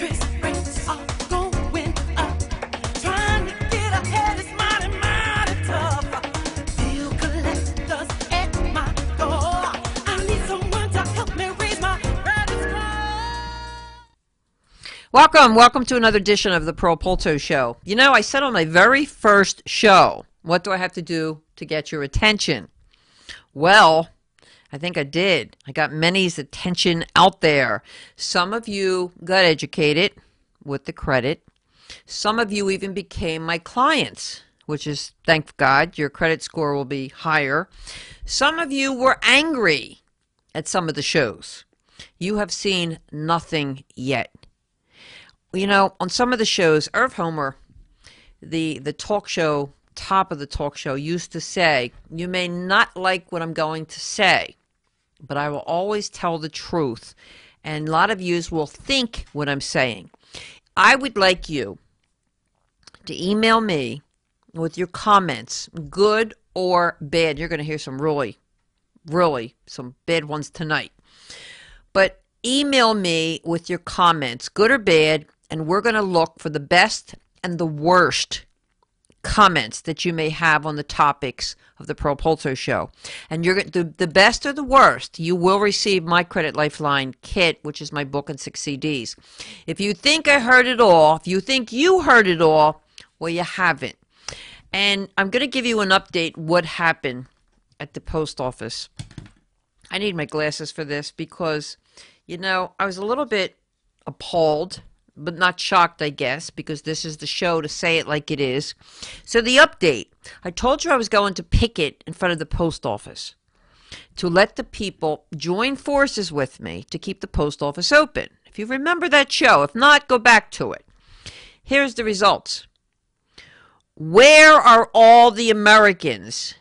Interest rates are going up. Trying to get ahead is mighty, mighty tough. Bill collectors at my door. I need someone to help me raise my credit score. Welcome to another edition of the Polto Show. You know, I said on my very first show, what do I have to do to get your attention? Well, I think I did. I got many's attention out there. Some of you got educated with the credit. Some of you even became my clients, which is, thank God, your credit score will be higher. Some of you were angry at some of the shows. You have seen nothing yet. You know, on some of the shows, Irv Homer, the talk show, top of the talk show, used to say, you may not like what I'm going to say, but I will always tell the truth. And a lot of you will think what I'm saying. I would like you to email me with your comments, good or bad. You're going to hear some really some bad ones tonight. But email me with your comments, good or bad, and we're going to look for the best and the worst comments that you may have on the topics of the Polto Show. And you're the best or the worst, you will receive my Credit Lifeline kit, which is my book and 6 CDs. If you think I heard it all, if you think you heard it all, well, you haven't. And I'm going to give you an update what happened at the post office. I need my glasses for this because, you know, I was a little bit appalled, but not shocked, I guess, because this is the show to say it like it is. So the update, I told you I was going to picket in front of the post office to let the people join forces with me to keep the post office open. If you remember that show, if not, go back to it. Here's the results. Where are all the Americans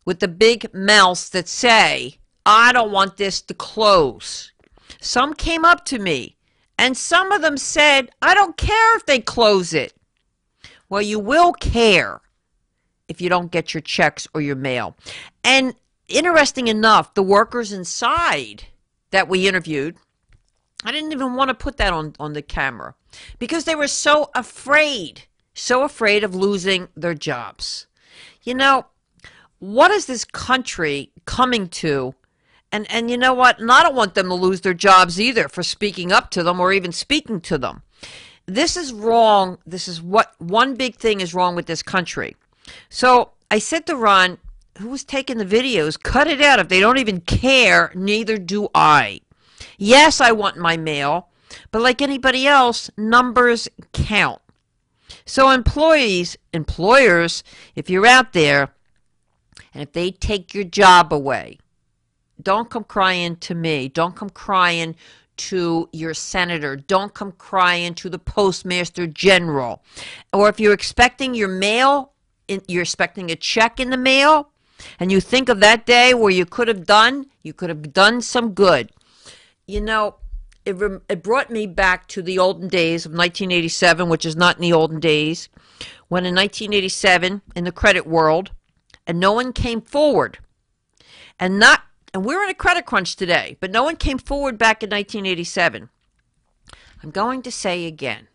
with the big mouths that say, I don't want this to close? Some came up to me. And some of them said, I don't care if they close it. Well, you will care if you don't get your checks or your mail. And interesting enough, the workers inside that we interviewed, I didn't even want to put that on the camera because they were so afraid of losing their jobs. You know, what is this country coming to? And you know what? And I don't want them to lose their jobs either for speaking up to them or even speaking to them. This is wrong. This is what one big thing is wrong with this country. So I said to Ron, who was taking the videos, cut it out. If they don't even care, neither do I. Yes, I want my mail, but like anybody else, numbers count. So employers, if you're out there, and if they take your job away, don't come crying to me. Don't come crying to your senator. Don't come crying to the postmaster general. Or if you're expecting your mail, you're expecting a check in the mail, and you think of that day where you could have done some good. You know, it brought me back to the olden days of 1987, which is not in the olden days, when in 1987, in the credit world, and no one came forward, and we're in a credit crunch today, but no one came forward back in 1987. I'm going to say again,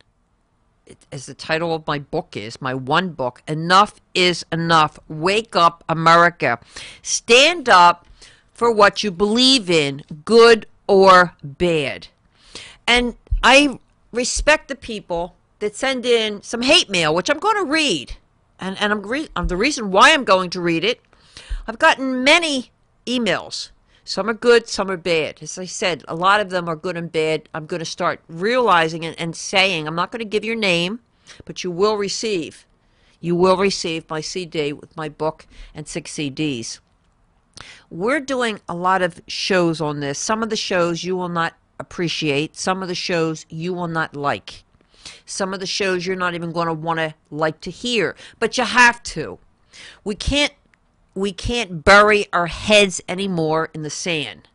as the title of my book is, my one book, Enough is Enough. Wake up, America. Stand up for what you believe in, good or bad. And I respect the people that send in some hate mail, which I'm going to read. And the reason why I'm going to read it, I've gotten many emails. Some are good, some are bad. As I said, a lot of them are good and bad. I'm going to start realizing and saying, I'm not going to give your name, but you will receive my CD with my book and 6 CDs. We're doing a lot of shows on this. Some of the shows you will not appreciate. Some of the shows you will not like. Some of the shows you're not even going to want to like to hear, but you have to. We can't bury our heads anymore in the sand.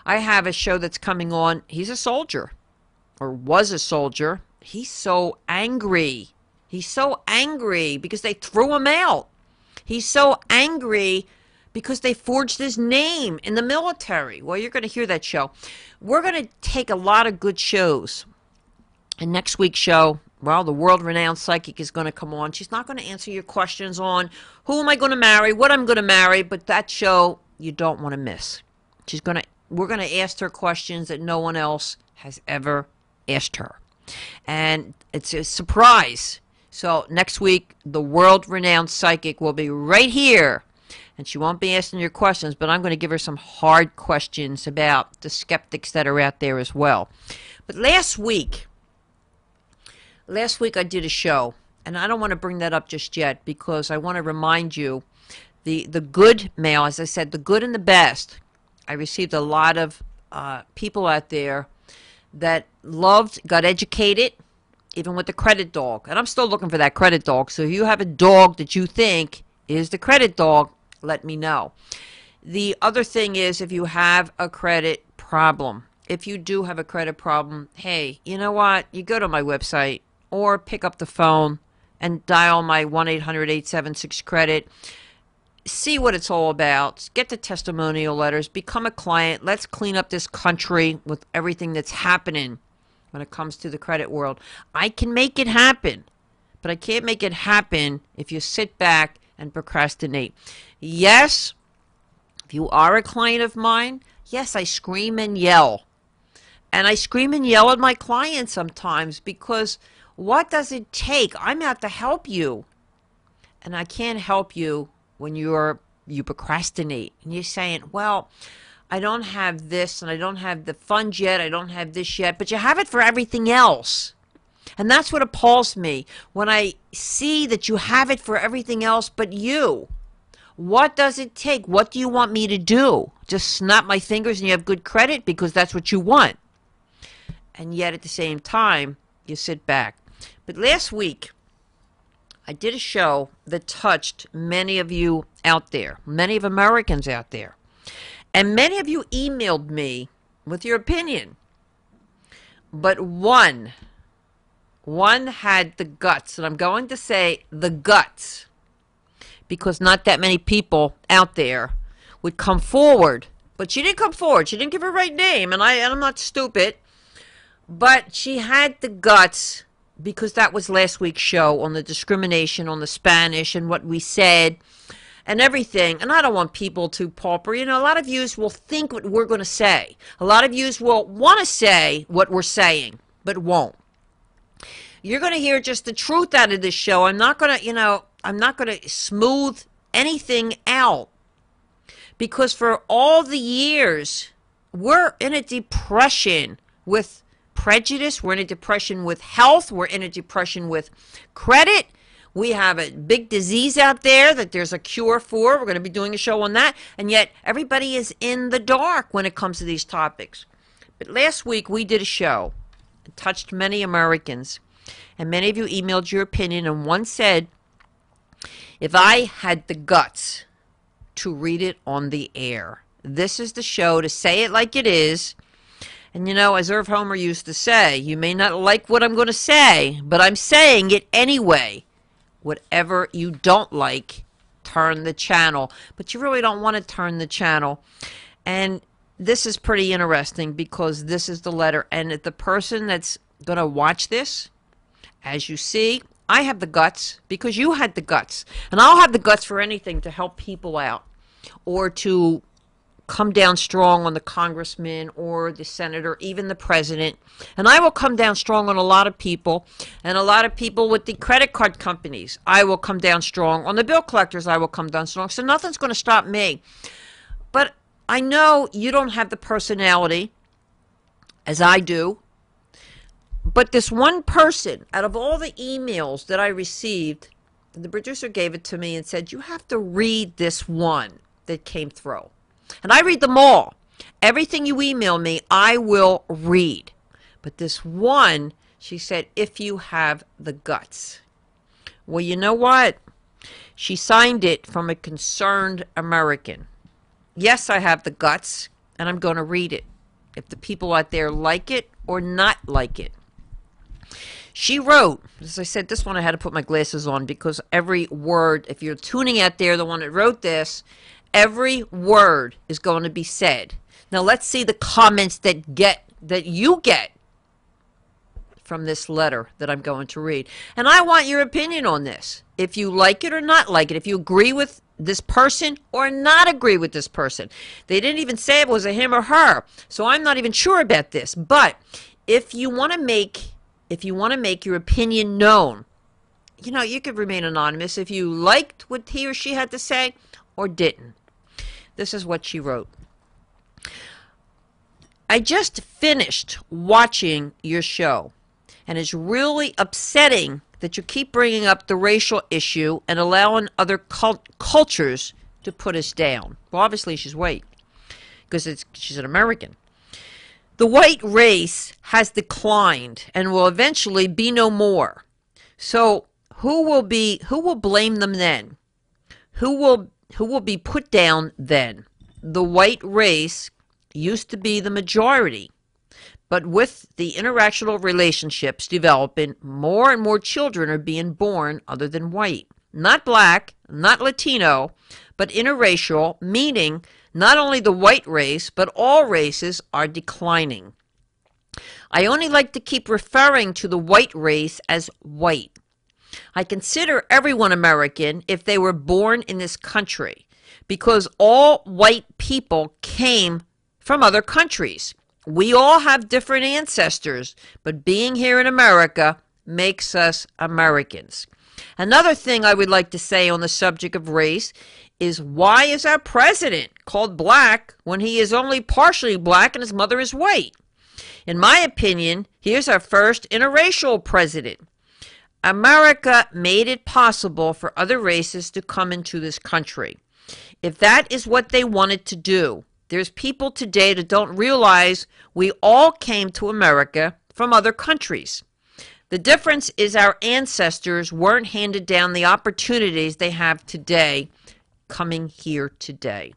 I have a show that's coming on. He's a soldier, or was a soldier. He's so angry. He's so angry because they threw him out. He's so angry because they forged his name in the military. Well, you're going to hear that show. We're going to take a lot of good shows And next week's show, well, the world-renowned psychic is going to come on. She's not going to answer your questions on who am I going to marry, what I'm going to marry, but that show you don't want to miss. We're going to ask her questions that no one else has ever asked her. And it's a surprise. So next week, the world-renowned psychic will be right here. And she won't be asking your questions, but I'm going to give her some hard questions about the skeptics that are out there as well. But last week I did a show, and I don't want to bring that up just yet because I want to remind you the good mail, as I said, the good and the best. I received a lot of people out there that got educated, even with the credit dog. And I'm still looking for that credit dog. So if you have a dog that you think is the credit dog, let me know. The other thing is, if you have a credit problem, if you do have a credit problem, hey, you know what? You go to my website or pick up the phone and dial my 1-800-876-CREDIT. See what it's all about. Get the testimonial letters. Become a client. Let's clean up this country with everything that's happening when it comes to the credit world. I can make it happen, but I can't make it happen if you sit back and procrastinate. Yes, if you are a client of mine, yes, I scream and yell. And I scream and yell at my clients sometimes because what does it take? I'm out to help you. And I can't help you when you procrastinate. And you're saying, well, I don't have this and I don't have the funds yet. I don't have this yet. But you have it for everything else. And that's what appalls me. When I see that you have it for everything else but you. What does it take? What do you want me to do? Just snap my fingers and you have good credit because that's what you want. And yet at the same time, you sit back. But last week, I did a show that touched many of you out there, many of Americans out there. And many of you emailed me with your opinion. But one had the guts, and I'm going to say the guts, because not that many people out there would come forward. But she didn't come forward. She didn't give her right name, and I'm not stupid. But she had the guts, because that was last week's show on the discrimination, on the Spanish, and what we said, and everything. And I don't want people to pauper. You know, a lot of yous will think what we're going to say. A lot of yous will want to say what we're saying, but won't. You're going to hear just the truth out of this show. I'm not going to, I'm not going to smooth anything out. Because for all the years, we're in a depression with prejudice. We're in a depression with health. We're in a depression with credit. We have a big disease out there that there's a cure for. We're going to be doing a show on that. And yet everybody is in the dark when it comes to these topics. But last week we did a show. It touched many Americans. And many of you emailed your opinion. And one said, if I had the guts to read it on the air, this is the show to say it like it is. And you know, as Irv Homer used to say, you may not like what I'm going to say, but I'm saying it anyway. Whatever you don't like, turn the channel. But you really don't want to turn the channel. And this is pretty interesting because this is the letter. And the person that's going to watch this, as you see, I have the guts because you had the guts. And I'll have the guts for anything to help people out or to come down strong on the congressman or the senator, even the president. And I will come down strong on a lot of people, and a lot of people with the credit card companies. I will come down strong. On the bill collectors, I will come down strong. So nothing's going to stop me. But I know you don't have the personality as I do. But this one person, out of all the emails that I received, the producer gave it to me and said, you have to read this one that came through. And I read them all. Everything you email me, I will read. But this one, she said, if you have the guts. Well, you know what? She signed it from a concerned American. Yes, I have the guts, and I'm going to read it. If the people out there like it or not like it. She wrote, as I said, this one I had to put my glasses on because every word, if you're tuning out there, the one that wrote this, every word is going to be said. Now let's see the comments that you get from this letter that I'm going to read. And I want your opinion on this. If you like it or not like it, if you agree with this person or not agree with this person. They didn't even say it was a him or her, so I'm not even sure about this. But if you want to make your opinion known, you could remain anonymous if you liked what he or she had to say or didn't. This is what she wrote. I just finished watching your show, and it's really upsetting that you keep bringing up the racial issue and allowing other cultures to put us down. Well, obviously she's white, because she's an American. The white race has declined and will eventually be no more. So who will blame them then? Who will be put down then? The white race used to be the majority, but with the interracial relationships developing, more and more children are being born other than white. Not black, not Latino, but interracial, meaning not only the white race, but all races are declining. I only like to keep referring to the white race as white. I consider everyone American if they were born in this country, because all white people came from other countries. We all have different ancestors, but being here in America makes us Americans. Another thing I would like to say on the subject of race is, why is our president called black when he is only partially black and his mother is white? In my opinion, here's our first interracial president. America made it possible for other races to come into this country. If that is what they wanted to do, there's people today that don't realize we all came to America from other countries. The difference is our ancestors weren't handed down the opportunities they have today coming here today.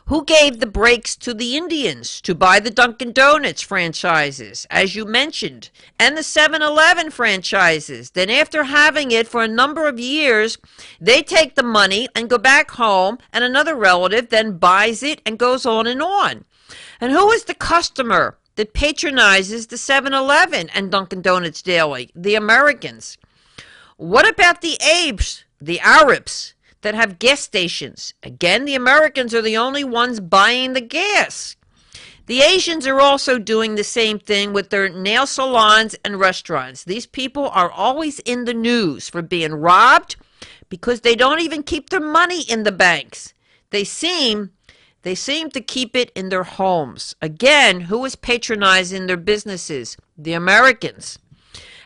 Who gave the breaks to the Indians to buy the Dunkin' Donuts franchises, as you mentioned, and the 7-Eleven franchises? Then after having it for a number of years, they take the money and go back home, and another relative then buys it and goes on and on. And who is the customer that patronizes the 7-Eleven and Dunkin' Donuts daily? The Americans. What about the Arabs, that have gas stations? Again, the Americans are the only ones buying the gas. The Asians are also doing the same thing with their nail salons and restaurants. These people are always in the news for being robbed because they don't even keep their money in the banks. They seem to keep it in their homes. Again, who is patronizing their businesses? The Americans.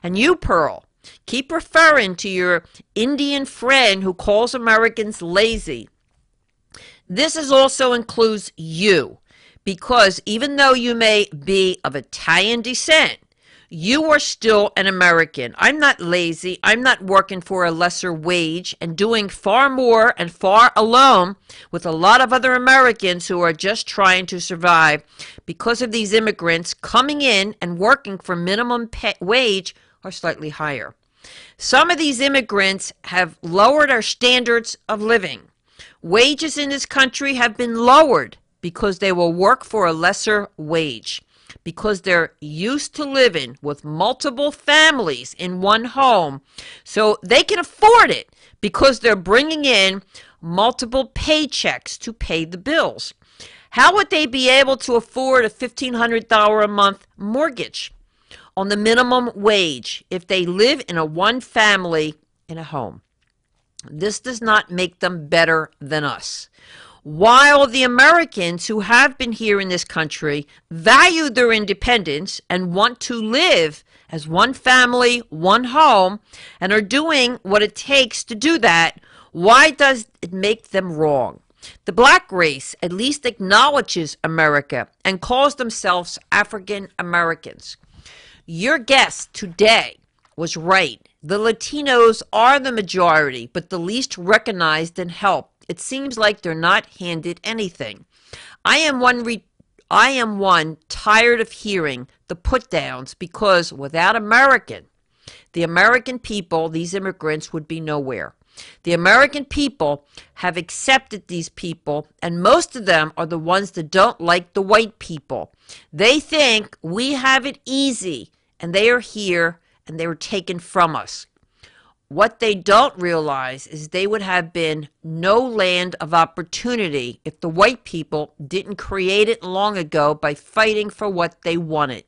And you, Pearl, keep referring to your Indian friend who calls Americans lazy. This also includes you, because even though you may be of Italian descent, you are still an American. I'm not lazy. I'm not working for a lesser wage and doing far more and far alone with a lot of other Americans who are just trying to survive because of these immigrants coming in and working for minimum wage or slightly higher. Some of these immigrants have lowered our standards of living. Wages in this country have been lowered because they will work for a lesser wage, because they're used to living with multiple families in one home, so they can afford it because they're bringing in multiple paychecks to pay the bills. How would they be able to afford a $1,500 a month mortgage on the minimum wage if they live in a one family in a home? This does not make them better than us. While the Americans who have been here in this country value their independence and want to live as one family, one home, and are doing what it takes to do that, why does it make them wrong? The black race at least acknowledges America and calls themselves African Americans. Your guest today was right. The Latinos are the majority, but the least recognized and helped. It seems like they're not handed anything. I am one tired of hearing the put-downs, because without the American people, these immigrants would be nowhere. The American people have accepted these people, and most of them are the ones that don't like the white people. They think we have it easy, and they are here, and they were taken from us. What they don't realize is they would have been no land of opportunity if the white people didn't create it long ago by fighting for what they wanted.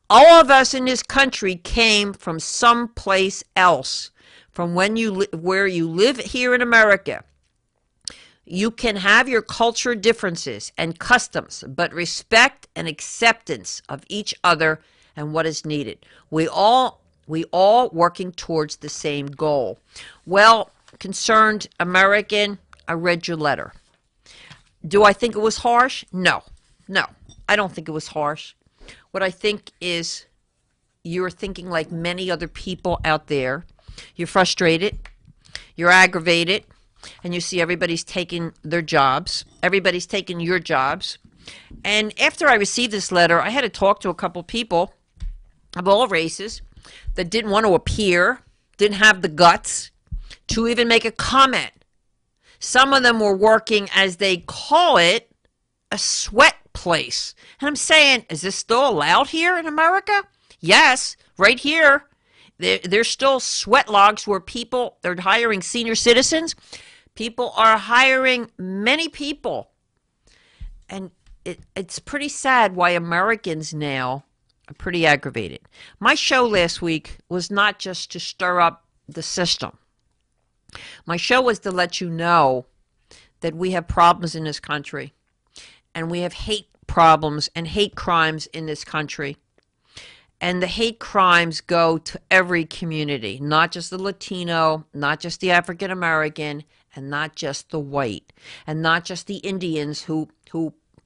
All of us in this country came from someplace else, from where you live here in America. You can have your culture differences and customs, but respect and acceptance of each other and what is needed. We all working towards the same goal. Well, concerned American, I read your letter. Do I think it was harsh? No, I don't think it was harsh. What I think is you're thinking like many other people out there. You're frustrated, you're aggravated, and you see everybody's taking their jobs. Everybody's taking your jobs. And after I received this letter, I had to talk to a couple people of all races that didn't want to appear, didn't have the guts to even make a comment. Some of them were working, as they call it, a sweat place. And I'm saying, is this still allowed here in America? Yes, right here. There's still sweat logs where people, they're hiring senior citizens. People are hiring many people. And it's pretty sad why Americans now are pretty aggravated. My show last week was not just to stir up the system. My show was to let you know that we have problems in this country. And we have hate problems and hate crimes in this country. And the hate crimes go to every community, not just the Latino, not just the African American, and not just the white, and not just the Indians who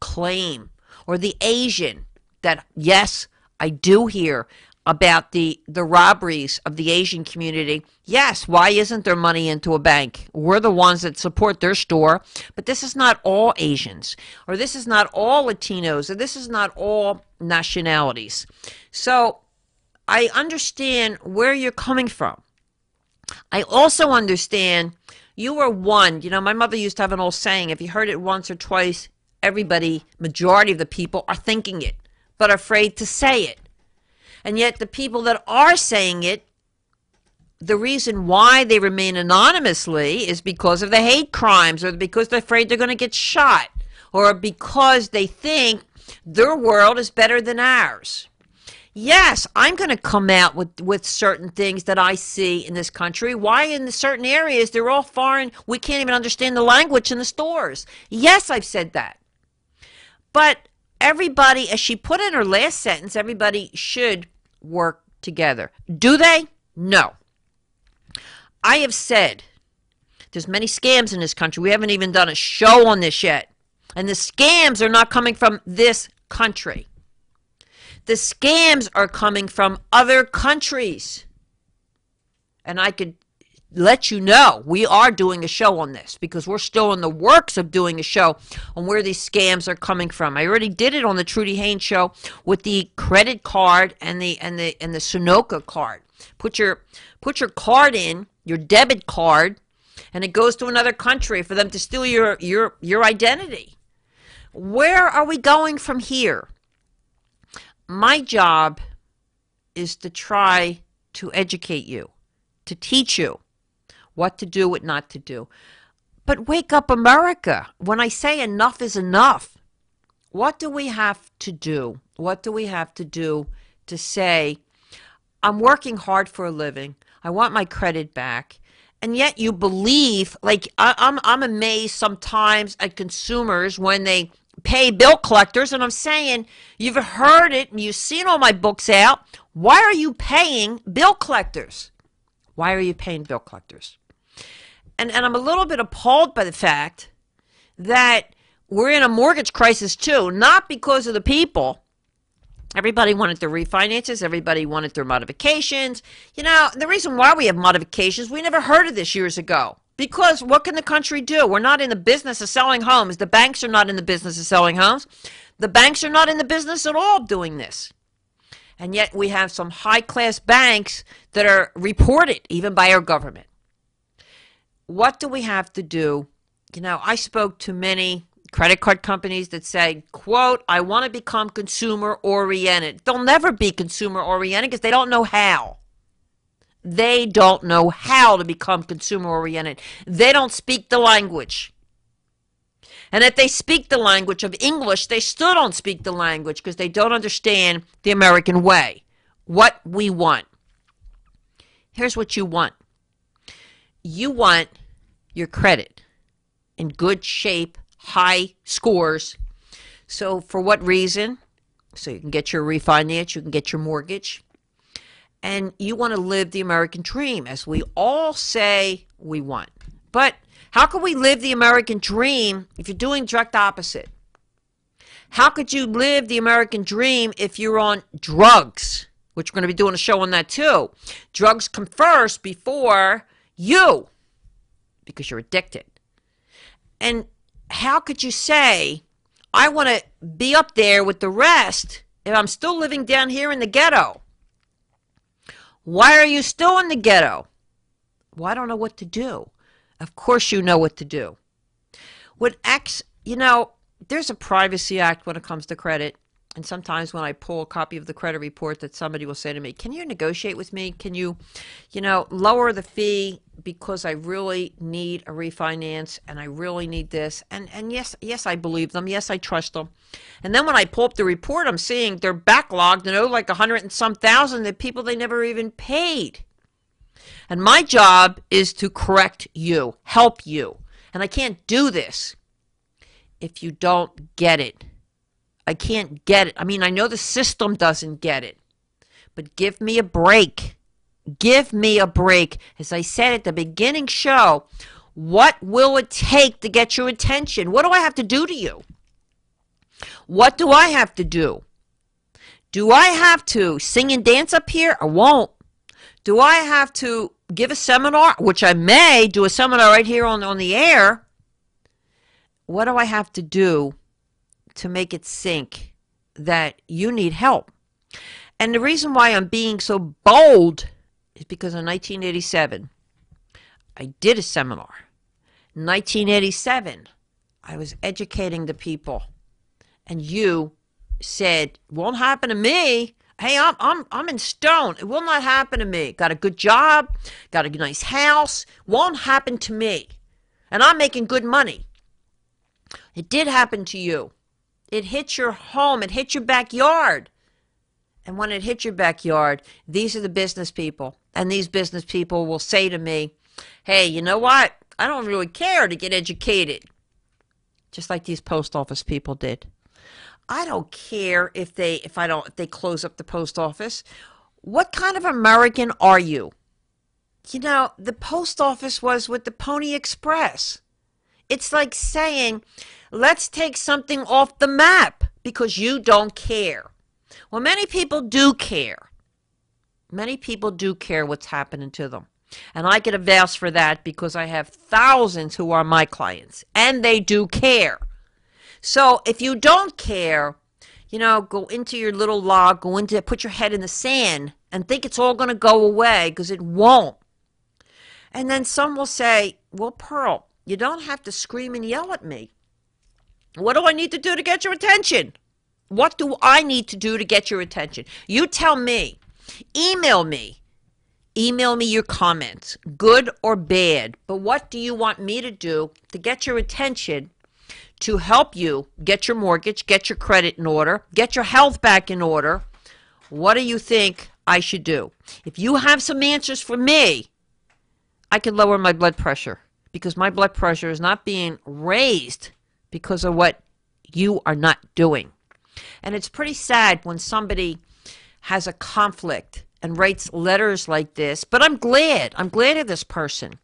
claim, or the Asian, that yes, I do hear about the robberies of the Asian community. Yes, why isn't there money into a bank? We're the ones that support their store, but this is not all Asians, or this is not all Latinos, or this is not all nationalities. So I understand where you're coming from. I also understand you are one. You know, my mother used to have an old saying, if you heard it once or twice, everybody, majority of the people are thinking it, but afraid to say it. And yet the people that are saying it, the reason why they remain anonymously is because of the hate crimes, or because they're afraid they're going to get shot, or because they think their world is better than ours. Yes, I'm going to come out with certain things that I see in this country. Why in certain areas they're all foreign, we can't even understand the language in the stores. Yes, I've said that. But everybody, as she put in her last sentence, everybody should work together. Do they? No. I have said there's many scams in this country. We haven't even done a show on this yet. And the scams are not coming from this country. The scams are coming from other countries. And I could let you know we are doing a show on this, because we're still in the works of doing a show on where these scams are coming from. I already did it on the Trudy Haynes show with the credit card and the Sunoco card. Put your card in, your debit card, and it goes to another country for them to steal your identity. Where are we going from here? My job is to try to educate you, to teach you what to do, what not to do. But wake up, America. When I say enough is enough, what do we have to do? What do we have to do to say, I'm working hard for a living, I want my credit back, and yet you believe, like I'm amazed sometimes at consumers when they pay bill collectors, and I'm saying, you've heard it and you've seen all my books out. Why are you paying bill collectors? Why are you paying bill collectors? And I'm a little bit appalled by the fact that we're in a mortgage crisis too, not because of the people. Everybody wanted their refinances. Everybody wanted their modifications. You know, the reason why we have modifications, we never heard of this years ago. Because what can the country do? We're not in the business of selling homes. The banks are not in the business of selling homes. The banks are not in the business at all of doing this. And yet we have some high-class banks that are reported even by our government. What do we have to do? You know, I spoke to many Credit card companies that say, quote, I want to become consumer oriented. They'll never be consumer oriented because they don't know how. They don't know how to become consumer oriented. They don't speak the language. And if they speak the language of English, they still don't speak the language because they don't understand the American way. What we want. Here's what you want. You want your credit in good shape, high scores. So for what reason? So you can get your refinance, you can get your mortgage. And you want to live the American dream, as we all say we want. But how can we live the American dream if you're doing direct opposite? How could you live the American dream if you're on drugs? Which we're going to be doing a show on that too. Drugs come first before you because you're addicted. And how could you say, I want to be up there with the rest if I'm still living down here in the ghetto? Why are you still in the ghetto? Well, I don't know what to do. Of course you know what to do. There's a privacy act when it comes to credit. And sometimes when I pull a copy of the credit report, that somebody will say to me, can you negotiate with me? Can you, lower the fee because I really need a refinance and I really need this. And yes, I believe them. Yes, I trust them. And then when I pull up the report, I'm seeing they're backlogged, like 100 and some thousand that people they never even paid. And my job is to correct you, help you. And I can't do this if you don't get it. I can't get it. I mean, I know the system doesn't get it, but give me a break. Give me a break. As I said at the beginning show, what will it take to get your attention? What do I have to do to you? What do I have to do? Do I have to sing and dance up here? I won't. Do I have to give a seminar, which I may do a seminar right here on the air? What do I have to do to make it sink that you need help? And the reason why I'm being so bold is because in 1987, I did a seminar. In 1987, I was educating the people. And you said, won't happen to me. Hey, I'm in stone. It will not happen to me. Got a good job, got a nice house. Won't happen to me. And I'm making good money. It did happen to you. It hit your home. It hit your backyard. And when it hit your backyard, these are the business people. And these business people will say to me, hey, you know what? I don't really care to get educated. Just like these post office people did. I don't care if they close up the post office. What kind of American are you? The post office was with the Pony Express. It's like saying, let's take something off the map because you don't care. Well, many people do care. Many people do care what's happening to them. And I get a vouch for that because I have thousands who are my clients, and they do care. So if you don't care, go into your little log, put your head in the sand and think it's all going to go away because it won't. And then some will say, well, Pearl, you don't have to scream and yell at me. What do I need to do to get your attention? What do I need to do to get your attention? You tell me. Email me. Email me your comments, good or bad. But what do you want me to do to get your attention, to help you get your mortgage, get your credit in order, get your health back in order? What do you think I should do? If you have some answers for me, I can lower my blood pressure because my blood pressure is not being raised because of what you are not doing. And it's pretty sad when somebody has a conflict and writes letters like this, but I'm glad of this person.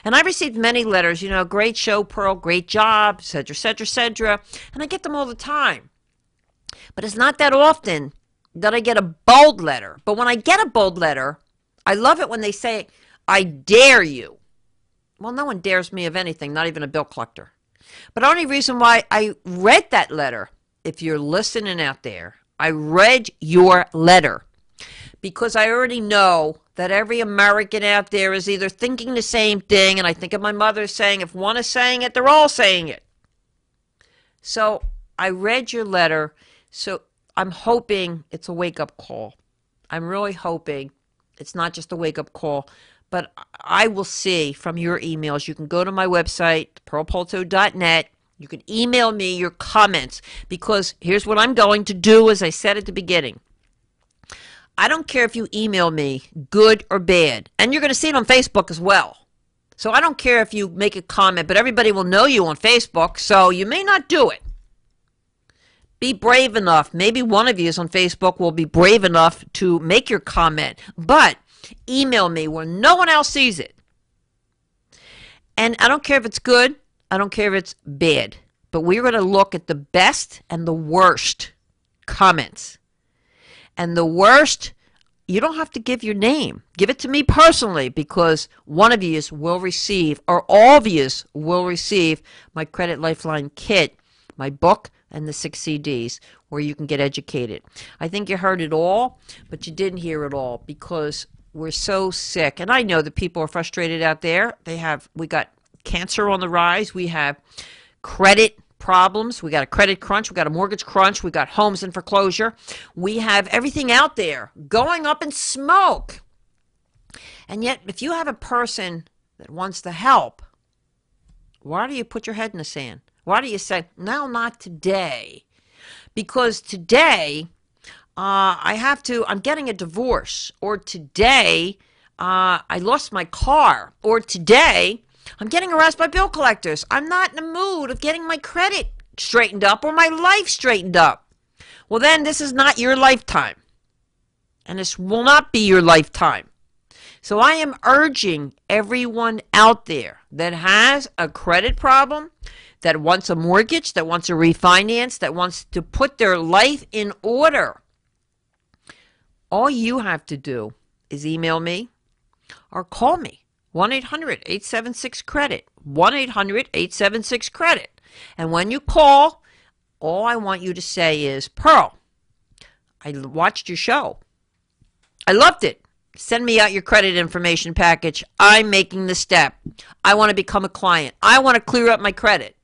And I received many letters, great show, Pearl, great job, et cetera, et cetera, et cetera. And I get them all the time. But it's not that often that I get a bold letter. But when I get a bold letter, I love it when they say, I dare you. Well, no one dares me of anything, not even a bill collector. But the only reason why I read that letter, if you're listening out there, I read your letter because I already know that every American out there is either thinking the same thing, and I think of my mother saying, if one is saying it, they're all saying it. So I read your letter. So I'm hoping it's a wake-up call. I'm really hoping it's not just a wake-up call, but I will see from your emails. You can go to my website, pearlpolto.net. You can email me your comments, because here's what I'm going to do, as I said at the beginning. I don't care if you email me, good or bad. And you're going to see it on Facebook as well. So I don't care if you make a comment, but everybody will know you on Facebook, so you may not do it. Be brave enough. Maybe one of you is on Facebook will be brave enough to make your comment. But email me where no one else sees it. And I don't care if it's good. I don't care if it's bad. But we're going to look at the best and the worst comments. And the worst, you don't have to give your name. Give it to me personally, because one of you will receive, or all of you will receive, my Credit Lifeline kit, my book, and the 6 CDs where you can get educated. I think you heard it all, but you didn't hear it all, because we're so sick. And I know that people are frustrated out there. We got cancer on the rise. We have credit problems. We got a credit crunch. We got a mortgage crunch. We got homes in foreclosure. We have everything out there going up in smoke. And yet, if you have a person that wants to help, why do you put your head in the sand? Why do you say, no, not today? Because today, I'm getting a divorce. Or today, I lost my car. Or today, I'm getting harassed by bill collectors. I'm not in the mood of getting my credit straightened up or my life straightened up. Well, then this is not your lifetime. And this will not be your lifetime. So I am urging everyone out there that has a credit problem, that wants a mortgage, that wants a refinance, that wants to put their life in order. All you have to do is email me or call me. 1-800-876-CREDIT. 1-800-876-CREDIT. And when you call, all I want you to say is, Pearl, I watched your show. I loved it. Send me out your credit information package. I'm making the step. I want to become a client. I want to clear up my credit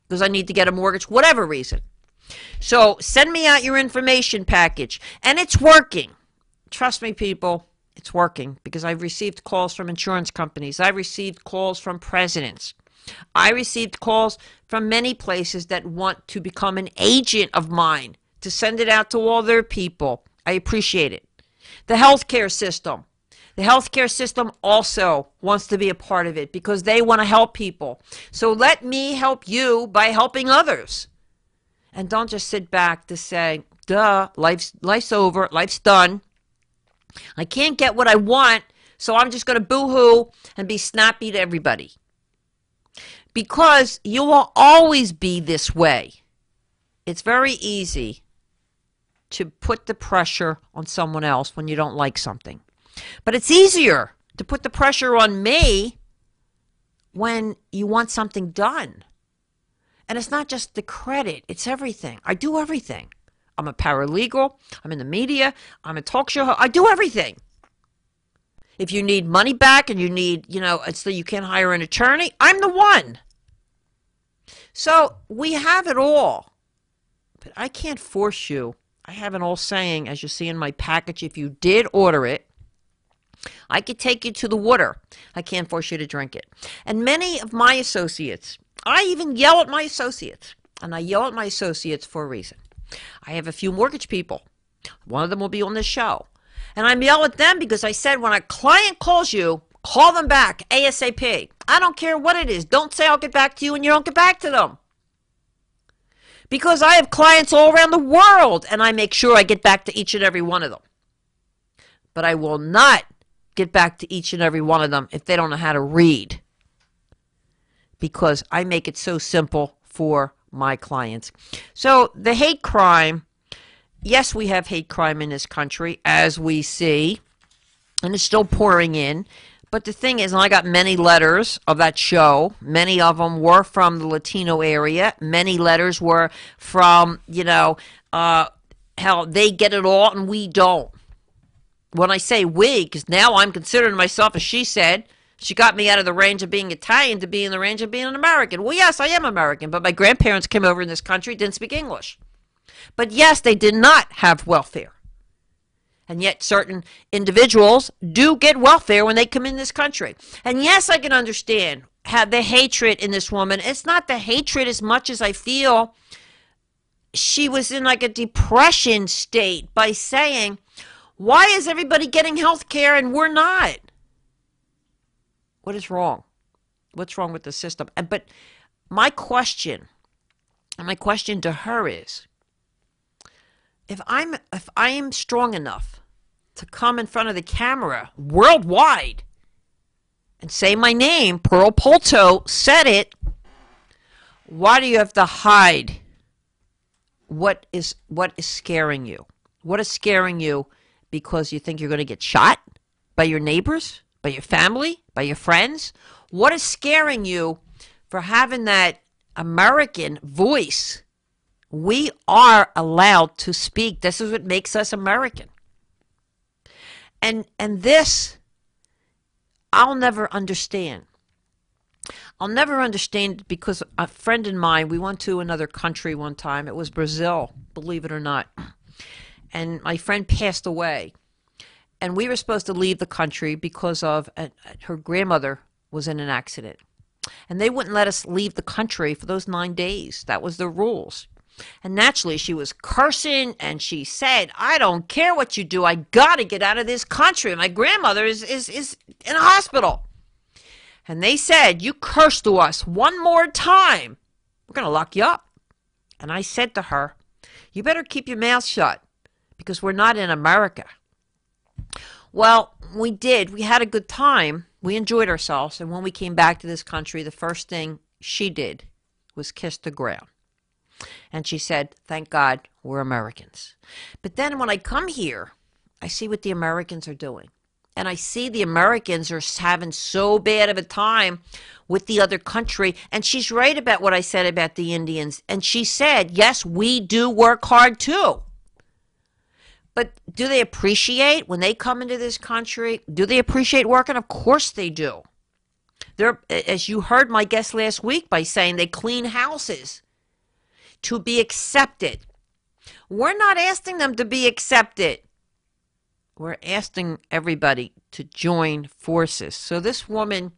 because I need to get a mortgage, whatever reason. So send me out your information package. And it's working. Trust me, people. It's working, because I've received calls from insurance companies. I've received calls from presidents. I received calls from many places that want to become an agent of mine to send it out to all their people. I appreciate it. The healthcare system. The healthcare system also wants to be a part of it, because they want to help people. So let me help you by helping others. And don't just sit back to say, duh, life's over, life's done. I can't get what I want, so I'm just going to boo-hoo and be snappy to everybody. Because you will always be this way. It's very easy to put the pressure on someone else when you don't like something. But it's easier to put the pressure on me when you want something done. And it's not just the credit, it's everything. I do everything. I'm a paralegal. I'm in the media. I'm a talk show host. I do everything. If you need money back and you need, so you can't hire an attorney, I'm the one. So we have it all. But I can't force you. I have an old saying, as you see in my package, if you did order it, I could take you to the water. I can't force you to drink it. And many of my associates, I even yell at my associates. And I yell at my associates for a reason. I have a few mortgage people. One of them will be on this show. And I yell at them because I said, when a client calls you, call them back ASAP. I don't care what it is. Don't say I'll get back to you and you don't get back to them. Because I have clients all around the world and I make sure I get back to each and every one of them. But I will not get back to each and every one of them if they don't know how to read. Because I make it so simple for my clients. So the hate crime, yes, we have hate crime in this country, as we see, and it's still pouring in. But the thing is, and I got many letters of that show. Many of them were from the Latino area. Many letters were from, how they get it all and we don't. When I say we, because now I'm considering myself a she said, She got me out of the range of being Italian to be in the range of being an American. Well, yes, I am American, but my grandparents came over in this country, didn't speak English. But yes, they did not have welfare. And yet certain individuals do get welfare when they come in this country. And yes, I can understand how the hatred in this woman. It's not the hatred as much as I feel she was in like a depression state by saying, why is everybody getting health care and we're not? What is wrong? What's wrong with the system? But my question to her is, if I am strong enough to come in front of the camera worldwide and say my name, Pearl Polto said it, why do you have to hide what is scaring you? What is scaring you because you think you're going to get shot by your neighbors, by your family, by your friends? What is scaring you for having that American voice? We are allowed to speak. This is what makes us American. And this, I'll never understand. I'll never understand because a friend of mine, we went to another country one time. It was Brazil, believe it or not. And my friend passed away. And we were supposed to leave the country because of her grandmother was in an accident. And they wouldn't let us leave the country for those 9 days. That was the rules. And naturally, she was cursing, and she said, I don't care what you do. I got to get out of this country. My grandmother is in a hospital. And they said, you curse to us one more time, we're going to lock you up. And I said to her, you better keep your mouth shut because we're not in America. Well, we did. We had a good time. We enjoyed ourselves. And when we came back to this country, the first thing she did was kiss the ground. And she said, thank God we're Americans. But then when I come here, I see what the Americans are doing. And I see the Americans are having so bad of a time with the other country. And she's right about what I said about the Indians. And she said, yes, we do work hard too. But do they appreciate when they come into this country? Do they appreciate working? Of course they do. They're, as you heard my guest last week by saying, they clean houses to be accepted. We're not asking them to be accepted. We're asking everybody to join forces. So this woman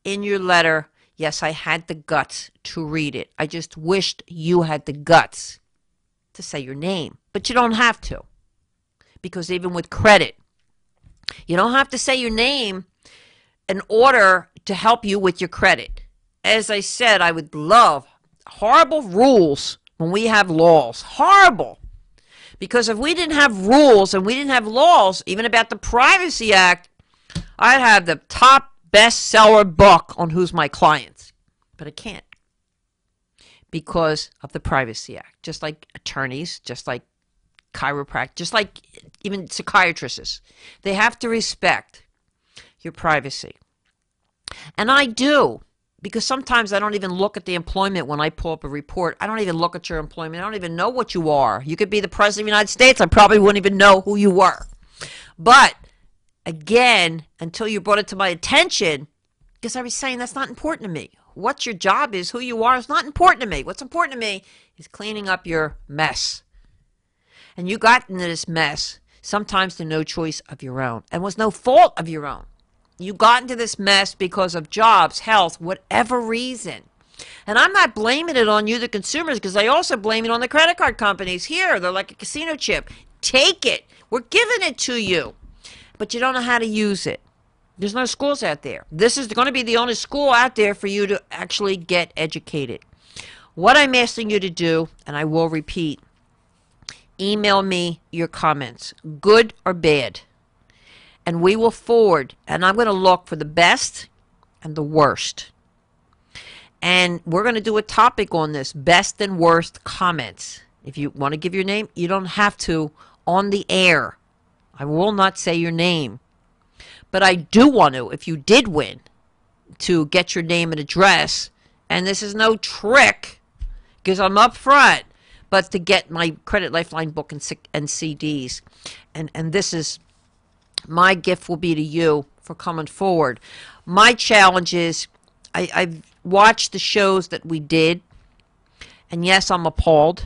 in your letter, yes, I had the guts to read it. I just wished you had the guts to say your name. But you don't have to. Because even with credit, you don't have to say your name in order to help you with your credit. As I said, I would love horrible rules when we have laws. Horrible. Because if we didn't have rules and we didn't have laws, even about the Privacy Act, I'd have the top bestseller book on Who's My Clients. But I can't. Because of the Privacy Act. Just like attorneys, just like chiropractors, just like even psychiatrists. They have to respect your privacy. And I do. Because sometimes I don't even look at the employment when I pull up a report. I don't even look at your employment. I don't even know what you are. You could be the President of the United States. I probably wouldn't even know who you were. But, again, until you brought it to my attention, because I was saying that's not important to me. What your job is, who you are, is not important to me. What's important to me is cleaning up your mess. And you got into this mess, sometimes through no choice of your own. And was no fault of your own. You got into this mess because of jobs, health, whatever reason. And I'm not blaming it on you, the consumers, because I also blame it on the credit card companies. Here, they're like a casino chip. Take it. We're giving it to you. But you don't know how to use it. There's no schools out there. This is going to be the only school out there for you to actually get educated. What I'm asking you to do, and I will repeat, email me your comments, good or bad. And we will forward, and I'm going to look for the best and the worst. And we're going to do a topic on this, best and worst comments. If you want to give your name, you don't have to on the air. I will not say your name. But I do want to, if you did win, to get your name and address. And this is no trick, because I'm up front, but to get my Credit Lifeline book and CDs. And this is... my gift will be to you for coming forward. My challenge is I've watched the shows that we did, and yes, I'm appalled.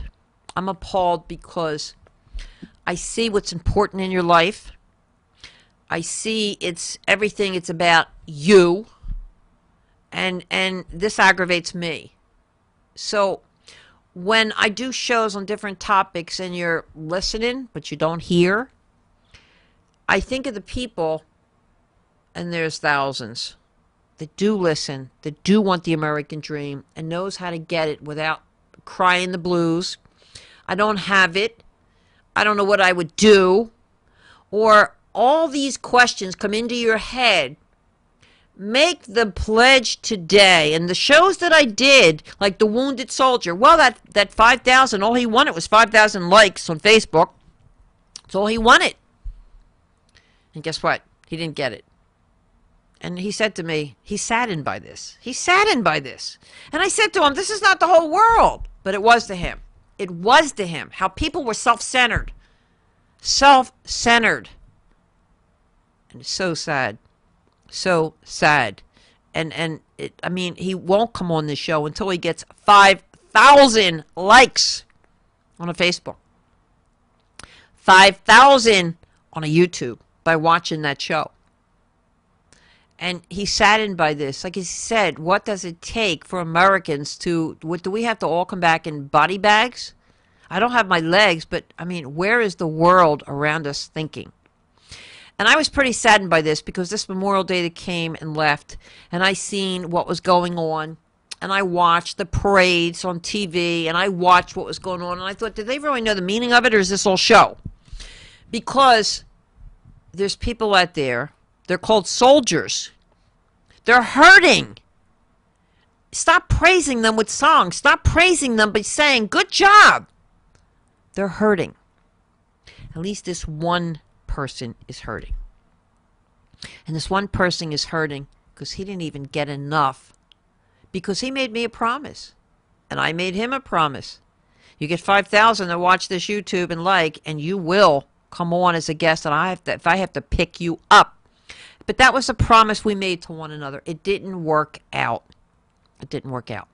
I'm appalled because I see what's important in your life. I see it's everything. It's about you, and this aggravates me. So when I do shows on different topics and you're listening but you don't hear, I think of the people, and there's thousands, that do listen, that do want the American dream and knows how to get it without crying the blues. I don't have it. I don't know what I would do. Or all these questions come into your head. Make the pledge today. And the shows that I did, like The Wounded Soldier, well, that 5,000, all he wanted was 5,000 likes on Facebook. That's all he wanted. And guess what? He didn't get it. And he said to me, he's saddened by this. He's saddened by this. And I said to him, this is not the whole world. But it was to him. It was to him. How people were self-centered. Self-centered. And it's so sad. So sad. And I mean, he won't come on this show until he gets 5,000 likes on a Facebook. 5,000 on a YouTube by watching that show. And he's saddened by this. Like he said, what does it take for Americans to, what do we have to all come back in body bags? I don't have my legs, but I mean, where is the world around us thinking? And I was pretty saddened by this because this Memorial Day that came and left, and I seen what was going on, and I watched the parades on TV, and I watched what was going on, and I thought, did they really know the meaning of it, or is this all show? Because there's people out there, they're called soldiers. They're hurting. Stop praising them with songs. Stop praising them by saying, good job. They're hurting. At least this one person is hurting. And this one person is hurting because he didn't even get enough. Because he made me a promise. And I made him a promise. You get 5,000 to watch this YouTube and like, and you will come on as a guest, and if I have to pick you up. But that was a promise we made to one another. It didn't work out. It didn't work out.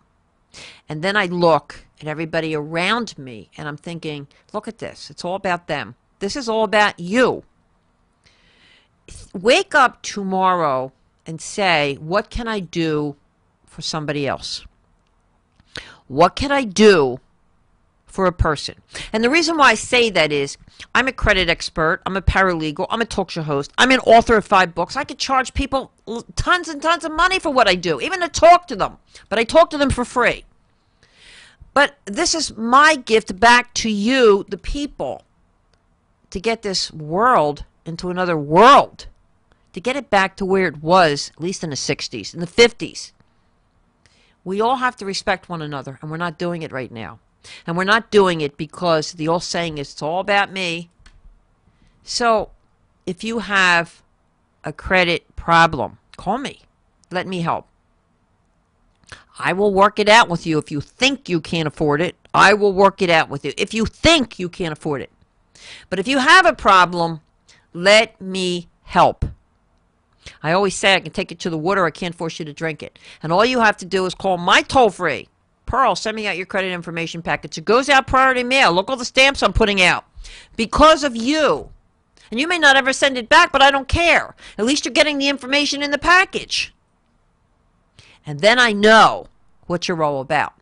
And then I look at everybody around me, and I'm thinking, look at this. It's all about them. This is all about you. Wake up tomorrow and say, what can I do for somebody else? What can I do for a person? And the reason why I say that is I'm a credit expert, I'm a paralegal, I'm a talk show host, I'm an author of 5 books. I could charge people tons and tons of money for what I do, even to talk to them. But I talk to them for free. But this is my gift back to you, the people, to get this world into another world, to get it back to where it was, at least in the 60s, in the 50s. We all have to respect one another, and we're not doing it right now. And we're not doing it because the old saying is, it's all about me. So if you have a credit problem, call me. Let me help. I will work it out with you. If you think you can't afford it, I will work it out with you. If you think you can't afford it. But if you have a problem, let me help. I always say I can take it to the water. I can't force you to drink it. And all you have to do is call my toll-free. Pearl, send me out your credit information package. It goes out priority mail. Look all the stamps I'm putting out. Because of you. And you may not ever send it back, but I don't care. At least you're getting the information in the package. And then I know what you're all about.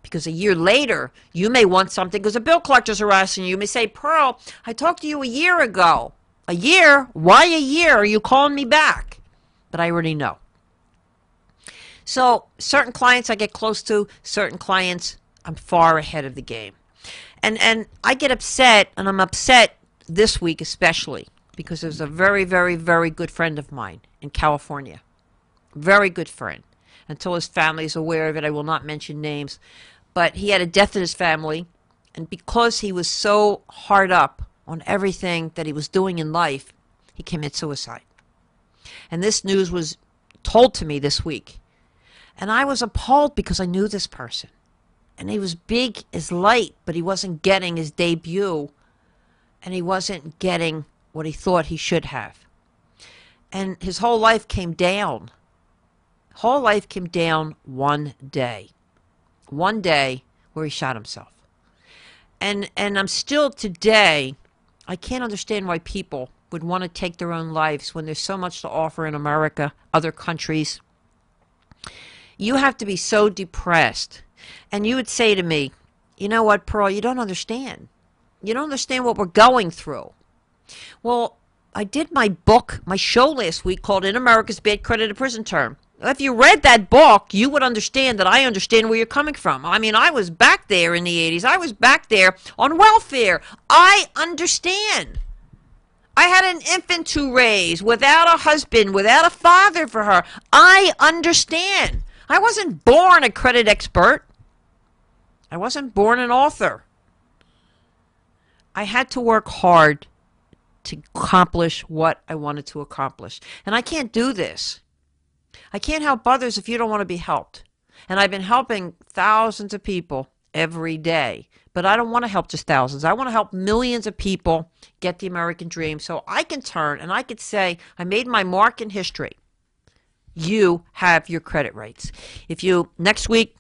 Because a year later, you may want something because a bill collector's harassing you. You may say, Pearl, I talked to you a year ago. A year? Why a year? Are you calling me back? But I already know. So certain clients I get close to, certain clients I'm far ahead of the game. And I get upset, and I'm upset this week especially, because there's a very, very, very good friend of mine in California. Very good friend. Until his family is aware of it, I will not mention names. But he had a death in his family, and because he was so hard up on everything that he was doing in life, he committed suicide. And this news was told to me this week. And I was appalled because I knew this person. And he was big as light, but he wasn't getting his debut. And he wasn't getting what he thought he should have. And his whole life came down. Whole life came down one day. One day where he shot himself. And I'm still today, I can't understand why people would want to take their own lives when there's so much to offer in America, other countries. You have to be so depressed. And you would say to me, you know what, Pearl, you don't understand. You don't understand what we're going through. Well, I did my book, my show last week called In America's Bad Credit and Prison Term. If you read that book, you would understand that I understand where you're coming from. I mean, I was back there in the 80s. I was back there on welfare. I understand. I had an infant to raise without a husband, without a father for her. I understand. I wasn't born a credit expert. I wasn't born an author. I had to work hard to accomplish what I wanted to accomplish. And I can't do this. I can't help others if you don't want to be helped. And I've been helping thousands of people every day. But I don't want to help just thousands. I want to help millions of people get the American dream so I can turn and I could say, I made my mark in history. You have your credit rights. Next week,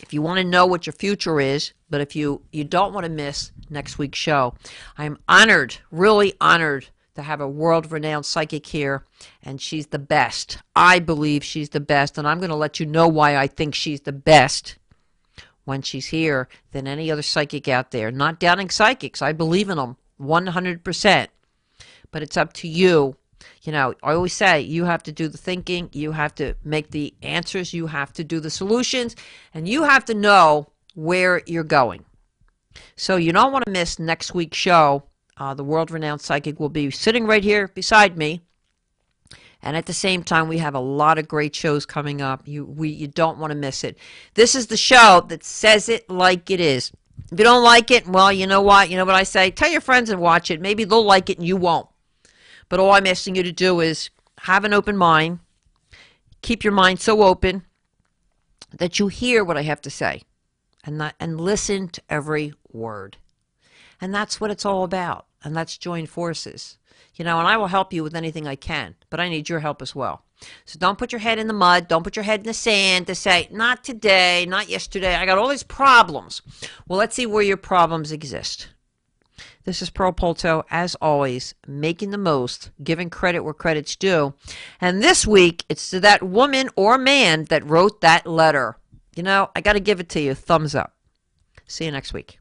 if you want to know what your future is, but if you don't want to miss next week's show, I'm honored, really honored to have a world-renowned psychic here, and she's the best. I believe she's the best, and I'm going to let you know why I think she's the best when she's here than any other psychic out there. Not doubting psychics. I believe in them 100%, but it's up to you. You know, I always say you have to do the thinking, you have to make the answers, you have to do the solutions, and you have to know where you're going. So you don't want to miss next week's show. The world-renowned psychic will be sitting right here beside me. And at the same time, we have a lot of great shows coming up. You don't want to miss it. This is the show that says it like it is. If you don't like it, well, you know what? You know what I say? Tell your friends and watch it. Maybe they'll like it and you won't. But all I'm asking you to do is have an open mind. Keep your mind so open that you hear what I have to say and listen to every word. And that's what it's all about. And that's join forces. You know, and I will help you with anything I can. But I need your help as well. So don't put your head in the mud. Don't put your head in the sand to say, not today, not yesterday. I got all these problems. Well, let's see where your problems exist. This is Pearl Polto, as always, making the most, giving credit where credit's due. And this week, it's to that woman or man that wrote that letter. You know, I got to give it to you. Thumbs up. See you next week.